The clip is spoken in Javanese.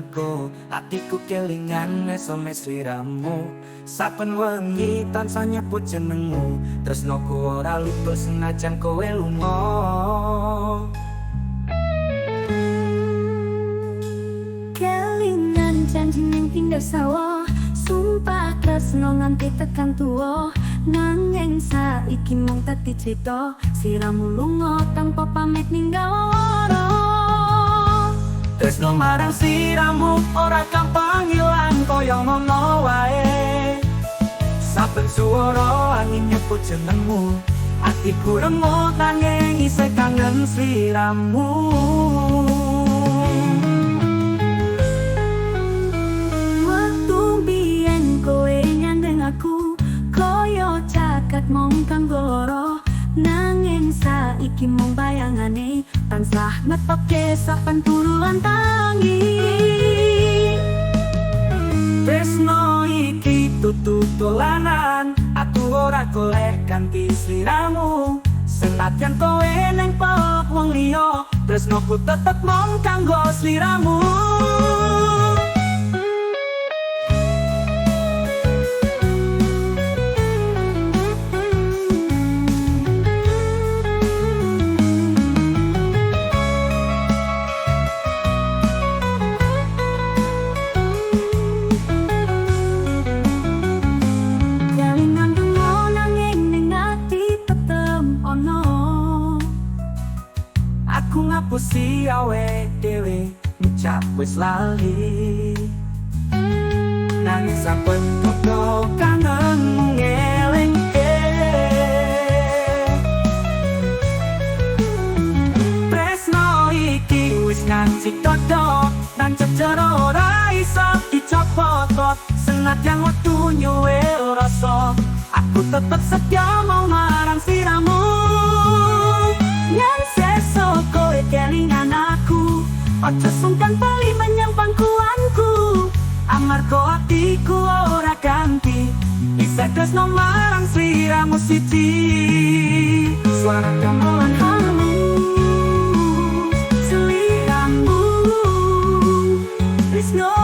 aku atiku kelingan ngesome sliramu saben wengi tansah nyebut jenengmu tresnoku ora luput senajan kowe lunga kelingan janji ning pinggir sawah sumpah tresno nganti tekan tuwa nanging saiki mung dadi cita sliramu lunga tanpa pamit ninggal lara. Tresno marang sliramu ora gampang ilang kaya ngono wae. Saben swara angin nyebut jenengmu, atiku remuk nanging isih kangen sliramu. Waktu biyen kowe nyandeng aku, kaya jagat mung kanggo lara. Nanging saiki mung bayangane tansah ngetokke saben turuan tangi. Tresno iki tutu dolanan, aku ora golek kanthi sliramu. Senadyan kowe ning peluk wong liya, tresnoku tetep mung kanggo sliramu. Aku ngapusi awake dhewe ngucap wis lali nanging saben kodo kangen ngelingke tresno iki wis nganti todo nang jero ora iso dicopot senadyan wektu nyuwe rasa aku tetep setia mau marang sliramu. Yang sesok kowe kelingan aku, ojo sungkan bali menyang pangkuanku. Amarga atiku ora ganti, isih tresno marang sliramu siji. Suara gamelan halus, sliramu, tresno.